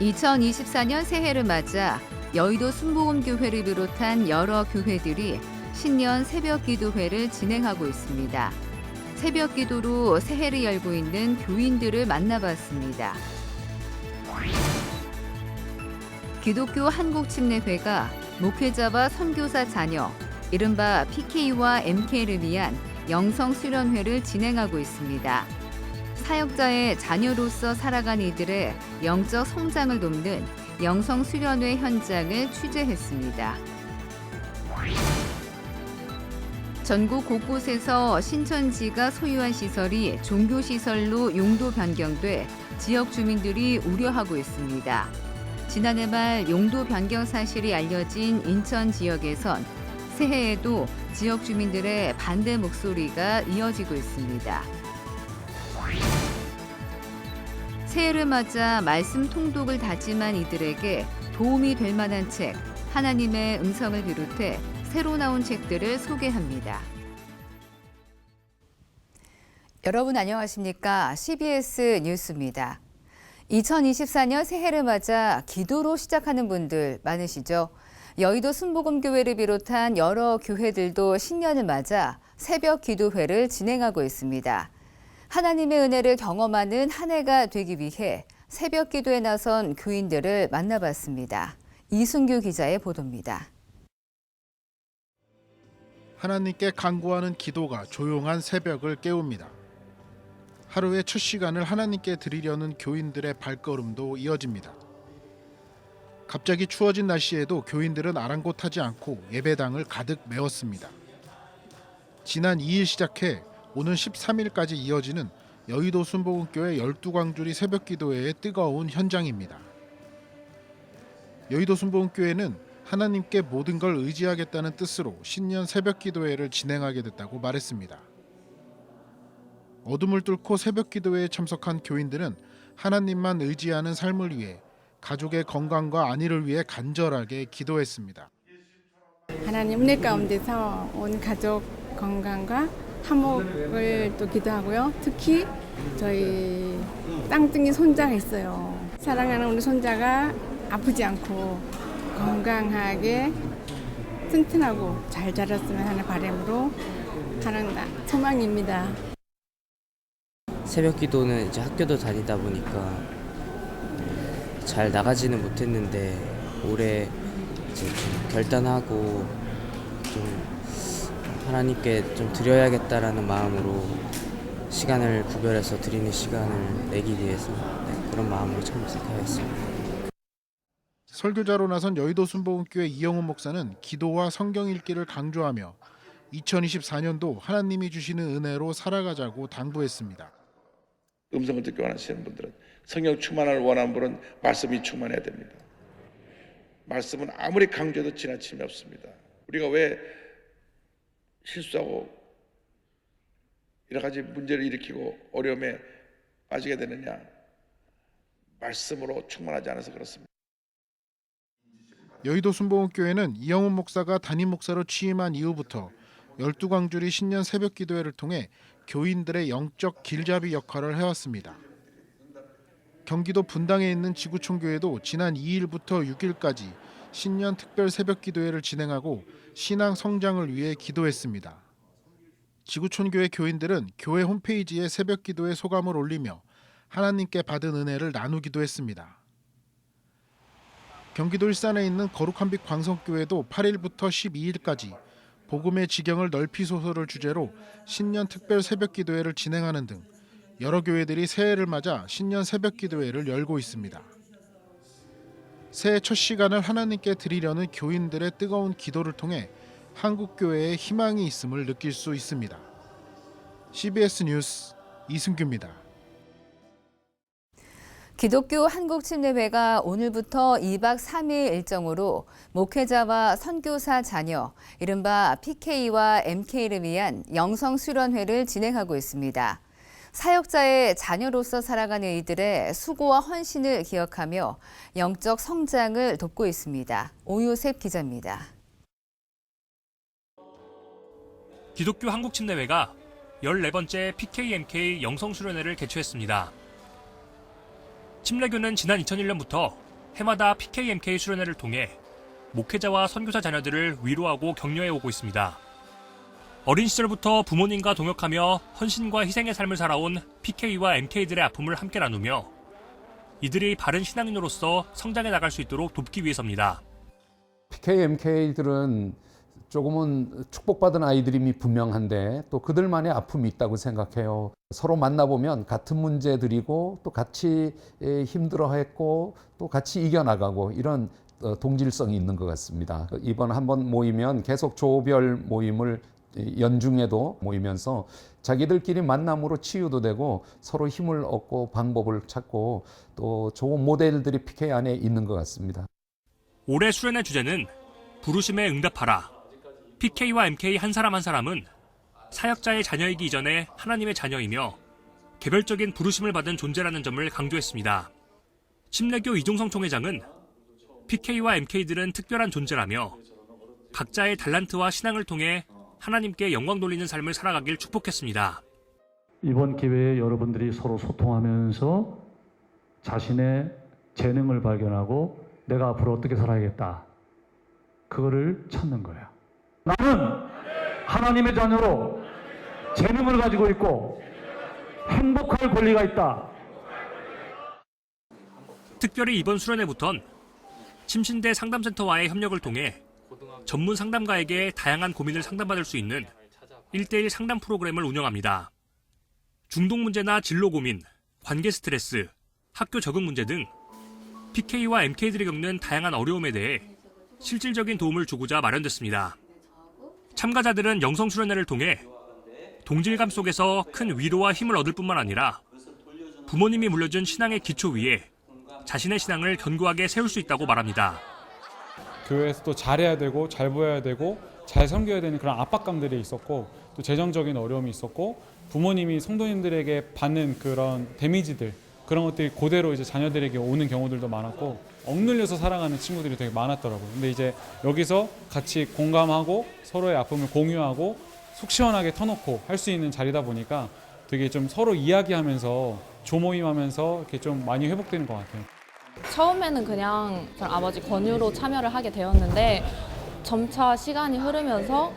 2024년 새해를 맞아 여의도 순복음교회를 비롯한 여러 교회들이 신년 새벽 기도회를 진행하고 있습니다. 새벽 기도로 새해를 열고 있는 교인들을 만나봤습니다. 기독교 한국침례회가 목회자와 선교사 자녀, 이른바 PK와 MK를 위한 영성 수련회를 진행하고 있습니다. 사역자의 자녀로서 살아간 이들의 영적 성장을 돕는 영성 수련회 현장을 취재했습니다. 전국 곳곳에서 신천지가 소유한 시설이 종교시설로 용도 변경돼 지역 주민들이 우려하고 있습니다. 지난해 말 용도 변경 사실이 알려진 인천 지역에선 새해에도 지역 주민들의 반대 목소리가 이어지고 있습니다. 새해를 맞아 말씀 통독을 다짐한 이들에게 도움이 될 만한 책, 하나님의 음성을 비롯해 새로 나온 책들을 소개합니다. 여러분 안녕하십니까? CBS 뉴스입니다. 2024년 새해를 맞아 기도로 시작하는 분들 많으시죠? 여의도 순복음교회를 비롯한 여러 교회들도 신년을 맞아 새벽 기도회를 진행하고 있습니다. 하나님의 은혜를 경험하는 한 해가 되기 위해 새벽 기도에 나선 교인들을 만나봤습니다. 이순규 기자의 보도입니다. 하나님께 간구하는 기도가 조용한 새벽을 깨웁니다. 하루의 첫 시간을 하나님께 드리려는 교인들의 발걸음도 이어집니다. 갑자기 추워진 날씨에도 교인들은 아랑곳하지 않고 예배당을 가득 메웠습니다. 지난 2일 시작해 오는 13일까지 이어지는 여의도 순복음교회 12광주리 새벽기도회의 뜨거운 현장입니다. 여의도 순복음교회는 하나님께 모든 걸 의지하겠다는 뜻으로 신년 새벽기도회를 진행하게 됐다고 말했습니다. 어둠을 뚫고 새벽기도회에 참석한 교인들은 하나님만 의지하는 삶을 위해 가족의 건강과 안위를 위해 간절하게 기도했습니다. 하나님 은혜 가운데서 온 가족 건강과 화목을 또 기도하고요. 특히 저희 쌍둥이 손자가 있어요. 사랑하는 우리 손자가 아프지 않고 건강하게 튼튼하고 잘 자랐으면 하는 바람으로 하는 소망입니다. 새벽 기도는 이제 학교도 다니다 보니까 잘 나가지는 못했는데 올해 이제 좀 결단하고 좀 하나님께 좀 드려야겠다라는 마음으로 시간을 구별해서 드리는 시간을 내기 위해서 그런 마음으로 참석하였습니다. 설교자로 나선 여의도 순복음교회 이영훈 목사는 기도와 성경 읽기를 강조하며 2024년도 하나님이 주시는 은혜로 살아가자고 당부했습니다. 음성을 듣기 원하시는 분들은, 성령 충만을 원하는 분은 말씀이 충만해야 됩니다. 말씀은 아무리 강조해도 지나침이 없습니다. 우리가 왜 실수하고 여러 가지 문제를 일으키고 어려움에 빠지게 되느냐? 말씀으로 충만하지 않아서 그렇습니다. 여의도 순복음교회는 이영훈 목사가 담임 목사로 취임한 이후부터 12광주리 신년 새벽 기도회를 통해 교인들의 영적 길잡이 역할을 해왔습니다. 경기도 분당에 있는 지구촌교회도 지난 2일부터 6일까지 신년 특별 새벽 기도회를 진행하고 신앙 성장을 위해 기도했습니다. 지구촌교회 교인들은 교회 홈페이지에 새벽 기도회 소감을 올리며 하나님께 받은 은혜를 나누기도 했습니다. 경기도 일산에 있는 거룩한빛 광성교회도 8일부터 12일까지 복음의 지경을 넓히소서를 주제로 신년 특별 새벽 기도회를 진행하는 등 여러 교회들이 새해를 맞아 신년 새벽 기도회를 열고 있습니다. 새해 첫 시간을 하나님께 드리려는 교인들의 뜨거운 기도를 통해 한국 교회에 희망이 있음을 느낄 수 있습니다. CBS 뉴스 이승규입니다. 기독교 한국침례회가 오늘부터 2박 3일 일정으로 목회자와 선교사 자녀, 이른바 PK와 MK를 위한 영성 수련회를 진행하고 있습니다. 사역자의 자녀로서 살아가는 이들의 수고와 헌신을 기억하며 영적 성장을 돕고 있습니다. 오요셉 기자입니다. 기독교 한국침례회가 14번째 PKMK 영성수련회를 개최했습니다. 침례교는 지난 2001년부터 해마다 PKMK 수련회를 통해 목회자와 선교사 자녀들을 위로하고 격려해 오고 있습니다. 어린 시절부터 부모님과 동역하며 헌신과 희생의 삶을 살아온 PK와 MK들의 아픔을 함께 나누며 이들이 바른 신앙인으로서 성장해 나갈 수 있도록 돕기 위해서입니다. PK, MK들은 조금은 축복받은 아이들임이 분명한데 또 그들만의 아픔이 있다고 생각해요. 서로 만나보면 같은 문제들이고 또 같이 힘들어했고 또 같이 이겨나가고 이런 동질성이 있는 것 같습니다. 이번 한번 모이면 계속 조별 모임을 연중에도 모이면서 자기들끼리 만남으로 치유도 되고 서로 힘을 얻고 방법을 찾고 또 좋은 모델들이 PK 안에 있는 것 같습니다. 올해 수련회 주제는 부르심에 응답하라. PK와 MK 한 사람 한 사람은 사역자의 자녀이기 이전에 하나님의 자녀이며 개별적인 부르심을 받은 존재라는 점을 강조했습니다. 침례교 이종성 총회장은 PK와 MK들은 특별한 존재라며 각자의 달란트와 신앙을 통해 하나님께 영광 돌리는 삶을 살아가길 축복했습니다. 이번 기회에 여러분들이 서로 소통하면서 자신의 재능을 발견하고 내가 앞으로 어떻게 살아야겠다. 그거를 찾는 거예요. 나는 하나님의 자녀로 재능을 가지고 있고 행복할 권리가 있다. 특별히 이번 수련회부턴 침신대 상담센터와의 협력을 통해 전문 상담가에게 다양한 고민을 상담받을 수 있는 1:1 상담 프로그램을 운영합니다. 중독 문제나 진로 고민, 관계 스트레스, 학교 적응 문제 등 PK와 MK들이 겪는 다양한 어려움에 대해 실질적인 도움을 주고자 마련됐습니다. 참가자들은 영성 수련회를 통해 동질감 속에서 큰 위로와 힘을 얻을 뿐만 아니라 부모님이 물려준 신앙의 기초 위에 자신의 신앙을 견고하게 세울 수 있다고 말합니다. 교회에서도 잘해야 되고 잘 보여야 되고 잘 섬겨야 되는 그런 압박감들이 있었고 또 재정적인 어려움이 있었고 부모님이 성도님들에게 받는 그런 데미지들 그런 것들이 그대로 이제 자녀들에게 오는 경우들도 많았고 억눌려서 살아가는 친구들이 되게 많았더라고요. 근데 이제 여기서 같이 공감하고 서로의 아픔을 공유하고 속 시원하게 터놓고 할 수 있는 자리다 보니까 되게 좀 서로 이야기하면서 조모임하면서 이렇게 좀 많이 회복되는 것 같아요. 처음에는 그냥 아버지 권유로 참여를 하게 되었는데 점차 시간이 흐르면서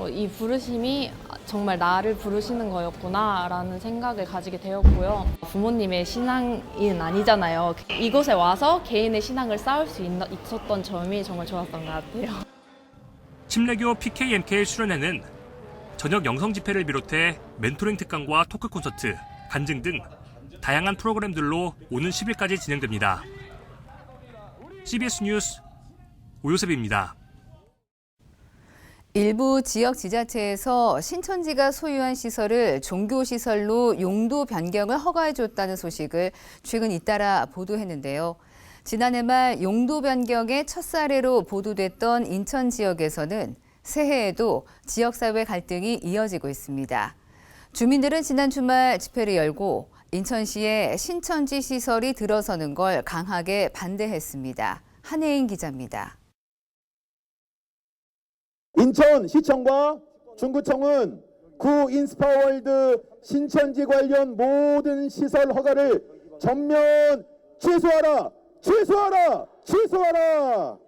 이 부르심이 정말 나를 부르시는 거였구나라는 생각을 가지게 되었고요. 부모님의 신앙인 아니잖아요. 이곳에 와서 개인의 신앙을 쌓을 수 있었던 점이 정말 좋았던 것 같아요. 침례교 PKMK 수련회는 저녁 영성 집회를 비롯해 멘토링 특강과 토크 콘서트, 간증 등 다양한 프로그램들로 오는 10일까지 진행됩니다. CBS 뉴스 오요셉입니다. 일부 지역 지자체에서 신천지가 소유한 시설을 종교시설로 용도 변경을 허가해줬다는 소식을 최근 잇따라 보도했는데요. 지난해 말 용도 변경의 첫 사례로 보도됐던 인천 지역에서는 새해에도 지역사회 갈등이 이어지고 있습니다. 주민들은 지난 주말 집회를 열고 인천시에 신천지 시설이 들어서는 걸 강하게 반대했습니다. 한혜인 기자입니다. 인천시청과 중구청은 구 인스파월드 신천지 관련 모든 시설 허가를 전면 취소하라! 취소하라! 취소하라!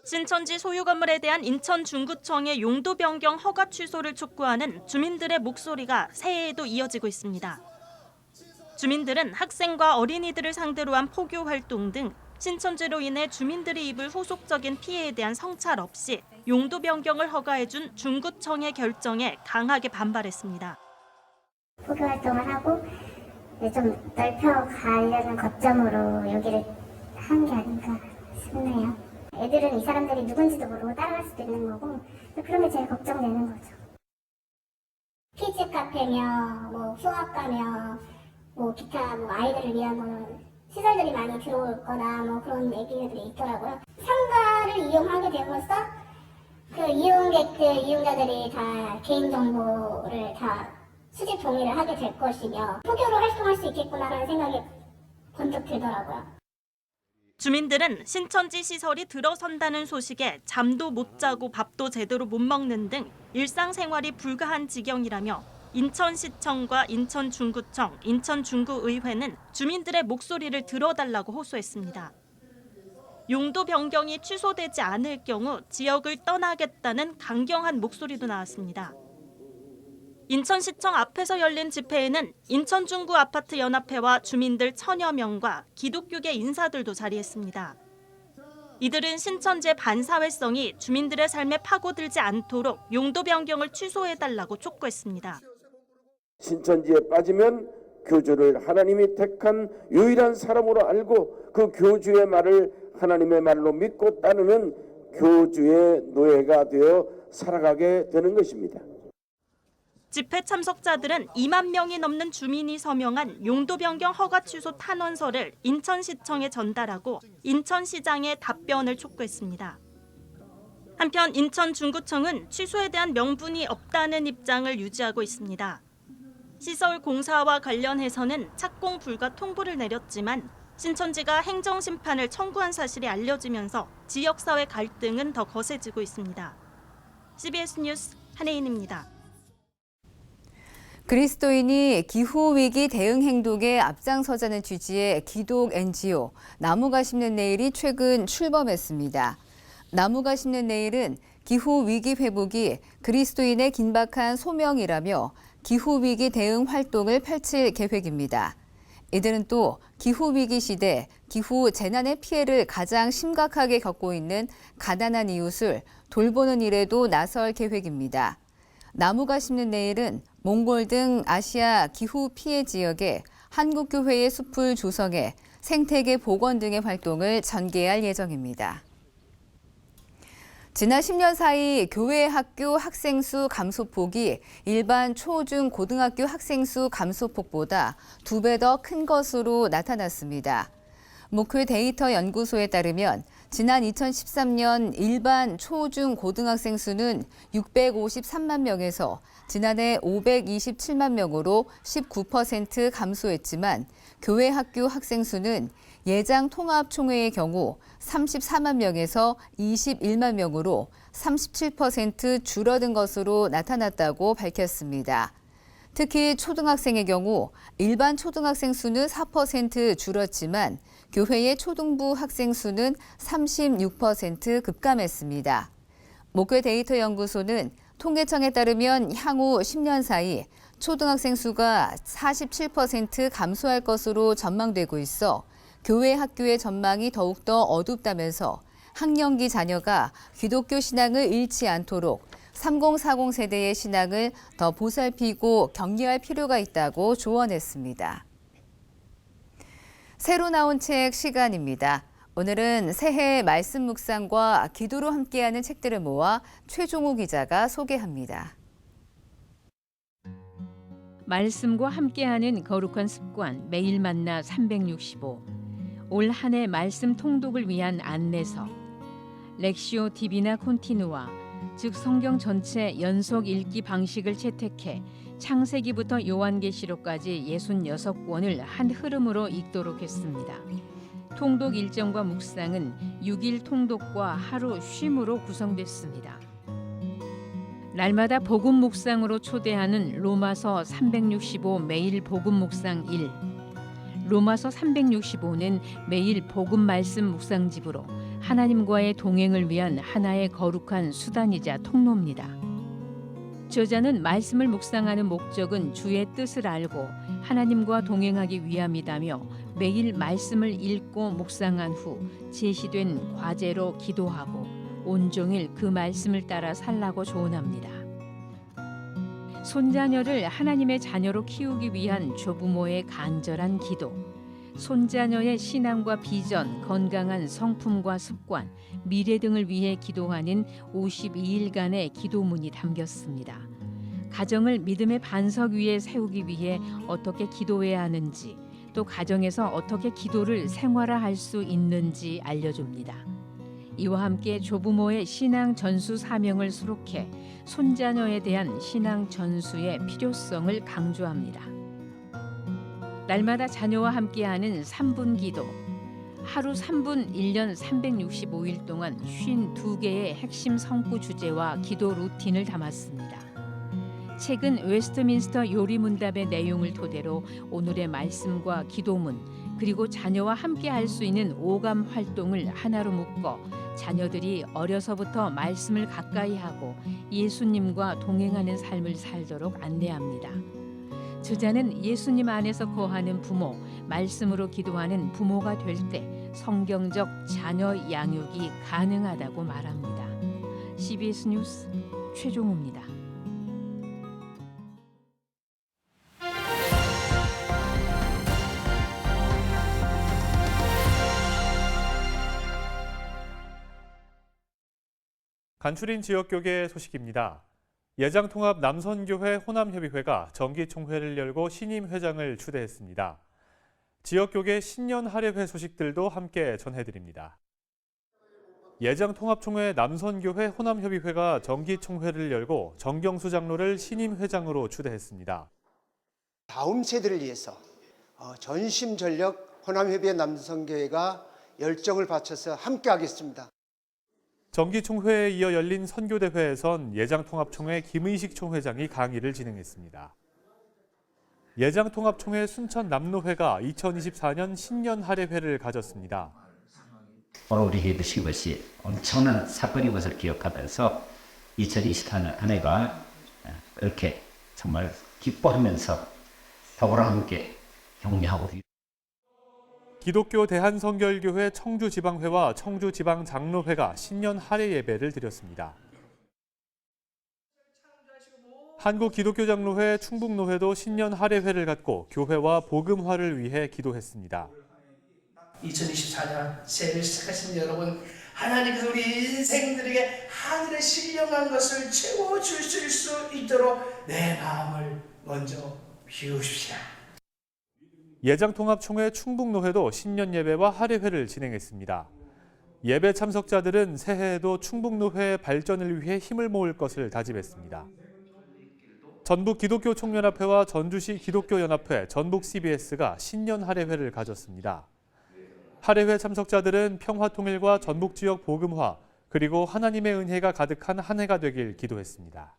신천지 소유 건물에 대한 인천 중구청의 용도 변경 허가 취소를 촉구하는 주민들의 목소리가 새해에도 이어지고 있습니다. 주민들은 학생과 어린이들을 상대로 한 포교 활동 등 신천지로 인해 주민들이 입을 후속적인 피해에 대한 성찰 없이 용도 변경을 허가해준 중구청의 결정에 강하게 반발했습니다. 포교 활동을 하고 좀 넓혀가려는 거점으로 여기를 한 게 아닌가 싶네요. 애들은 이 사람들이 누군지도 모르고 따라갈 수도 있는 거고 그런 게 제일 걱정되는 거죠. 키즈 카페며 수학과며 기타 아이들을 위한 시설들이 많이 들어올 거나 그런 얘기들이 있더라고요. 상가를 이용하게 됨으로써 그 이용자들이 다 개인정보를 다 수집 동의를 하게 될 것이며 포교로 활동할 수 있겠구나라는 생각이 번뜩 들더라고요. 주민들은 신천지 시설이 들어선다는 소식에 잠도 못 자고 밥도 제대로 못 먹는 등 일상생활이 불가한 지경이라며 인천시청과 인천중구청, 인천중구의회는 주민들의 목소리를 들어달라고 호소했습니다. 용도 변경이 취소되지 않을 경우 지역을 떠나겠다는 강경한 목소리도 나왔습니다. 인천시청 앞에서 열린 집회에는 인천중구 아파트연합회와 주민들 1000여 명과 기독교계 인사들도 자리했습니다. 이들은 신천지의 반사회성이 주민들의 삶에 파고들지 않도록 용도 변경을 취소해달라고 촉구했습니다. 신천지에 빠지면 교주를 하나님이 택한 유일한 사람으로 알고 그 교주의 말을 하나님의 말로 믿고 따르는 교주의 노예가 되어 살아가게 되는 것입니다. 집회 참석자들은 2만 명이 넘는 주민이 서명한 용도 변경 허가 취소 탄원서를 인천시청에 전달하고 인천시장의 답변을 촉구했습니다. 한편 인천중구청은 취소에 대한 명분이 없다는 입장을 유지하고 있습니다. 시설 공사와 관련해서는 착공 불가 통보를 내렸지만 신천지가 행정심판을 청구한 사실이 알려지면서 지역사회 갈등은 더 거세지고 있습니다. CBS 뉴스 한혜인입니다. 그리스도인이 기후위기 대응 행동에 앞장서자는 취지의 기독 NGO 나무가 심는 내일이 최근 출범했습니다. 나무가 심는 내일은 기후위기 회복이 그리스도인의 긴박한 소명이라며 기후위기 대응 활동을 펼칠 계획입니다. 이들은 또 기후위기 시대 기후 재난의 피해를 가장 심각하게 겪고 있는 가난한 이웃을 돌보는 일에도 나설 계획입니다. 나무가 심는 내일은 몽골 등 아시아 기후 피해 지역에 한국교회의 숲을 조성해 생태계 복원 등의 활동을 전개할 예정입니다. 지난 10년 사이 교회 학교 학생 수 감소폭이 일반 초, 중, 고등학교 학생 수 감소폭보다 2배 더 큰 것으로 나타났습니다. 목회 데이터 연구소에 따르면 지난 2013년 일반 초, 중, 고등학생 수는 653만 명에서 지난해 527만 명으로 19% 감소했지만 교회 학교 학생 수는 예장 통합 총회의 경우 34만 명에서 21만 명으로 37% 줄어든 것으로 나타났다고 밝혔습니다. 특히 초등학생의 경우 일반 초등학생 수는 4% 줄었지만 교회의 초등부 학생 수는 36% 급감했습니다. 목회 데이터 연구소는 통계청에 따르면 향후 10년 사이 초등학생 수가 47% 감소할 것으로 전망되고 있어 교회 학교의 전망이 더욱더 어둡다면서 학령기 자녀가 기독교 신앙을 잃지 않도록 3040 세대의 신앙을 더 보살피고 격려할 필요가 있다고 조언했습니다. 새로 나온 책 시간입니다. 오늘은 새해 말씀 묵상과 기도로 함께하는 책들을 모아 최종우 기자가 소개합니다. 말씀과 함께하는 거룩한 습관 매일 만나 365. 올 한 해 말씀 통독을 위한 안내서. 렉시오 디비나 콘티누아, 즉 성경 전체 연속 읽기 방식을 채택해 창세기부터 요한계시록까지 66권을 한 흐름으로 읽도록 했습니다. 통독 일정과 묵상은 6일 통독과 하루 쉼으로 구성됐습니다. 날마다 복음 묵상으로 초대하는 로마서 365 매일 복음 묵상 1. 로마서 365는 매일 복음 말씀 묵상집으로 하나님과의 동행을 위한 하나의 거룩한 수단이자 통로입니다. 저자는 말씀을 묵상하는 목적은 주의 뜻을 알고 하나님과 동행하기 위함이다며 매일 말씀을 읽고 묵상한 후 제시된 과제로 기도하고 온종일 그 말씀을 따라 살라고 조언합니다. 손자녀를 하나님의 자녀로 키우기 위한 조부모의 간절한 기도, 손자녀의 신앙과 비전, 건강한 성품과 습관, 미래 등을 위해 기도하는 52일간의 기도문이 담겼습니다. 가정을 믿음의 반석 위에 세우기 위해 어떻게 기도해야 하는지, 또 가정에서 어떻게 기도를 생활화할 수 있는지 알려줍니다. 이와 함께 조부모의 신앙 전수 사명을 수록해 손자녀에 대한 신앙 전수의 필요성을 강조합니다. 날마다 자녀와 함께하는 3분 기도. 하루 3분 1년 365일 동안 52개의 핵심 성구 주제와 기도 루틴을 담았습니다. 책은 웨스트민스터 요리문답의 내용을 토대로 오늘의 말씀과 기도문 그리고 자녀와 함께 할 수 있는 오감 활동을 하나로 묶어 자녀들이 어려서부터 말씀을 가까이 하고 예수님과 동행하는 삶을 살도록 안내합니다. 저자는 예수님 안에서 거하는 부모, 말씀으로 기도하는 부모가 될 때 성경적 자녀 양육이 가능하다고 말합니다. CBS 뉴스 최종우입니다. 간추린 지역교계 소식입니다. 예장통합 남선교회 호남협의회가 정기총회를 열고 신임 회장을 추대했습니다. 지역교계 신년 할애회 소식들도 함께 전해드립니다. 예장통합총회 남선교회 호남협의회가 정기총회를 열고 정경수 장로를 신임 회장으로 추대했습니다. 다음 세대를 위해서 전심전력 호남협의회 남선교회가 열정을 바쳐서 함께하겠습니다. 정기총회에 이어 열린 선교대회에선 예장통합총회 김의식 총회장이 강의를 진행했습니다. 예장통합총회 순천남로회가 2024년 신년 할애회를 가졌습니다. 오늘 우리 기도식 것이 엄청난 사건인 것을 기억하면서 2024년 한 해가 이렇게 정말 기뻐하면서 더불어 함께 격려하고 기독교 대한성결교회 청주지방회와 청주지방장로회가 신년 할애 예배를 드렸습니다. 한국기독교장로회 충북노회도 신년 할애회를 갖고 교회와 복음화를 위해 기도했습니다. 2024년 새해를 시작하신 여러분, 하나님께서 우리 인생들에게 하늘에 신령한 것을 채워주실 수 있도록 내 마음을 먼저 비우십시오. 예장통합총회 충북노회도 신년 예배와 할애회를 진행했습니다. 예배 참석자들은 새해에도 충북노회의 발전을 위해 힘을 모을 것을 다짐했습니다. 전북기독교총연합회와 전주시 기독교연합회, 전북CBS가 신년 할애회를 가졌습니다. 할애회 참석자들은 평화통일과 전북지역 복음화, 그리고 하나님의 은혜가 가득한 한 해가 되길 기도했습니다.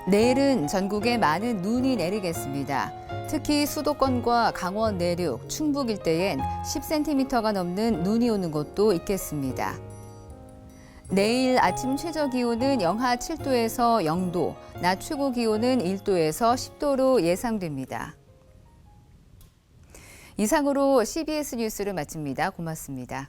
내일은 전국에 많은 눈이 내리겠습니다. 특히 수도권과 강원 내륙, 충북 일대엔 10cm가 넘는 눈이 오는 곳도 있겠습니다. 내일 아침 최저 기온은 영하 7도에서 0도, 낮 최고 기온은 1도에서 10도로 예상됩니다. 이상으로 CBS 뉴스를 마칩니다. 고맙습니다.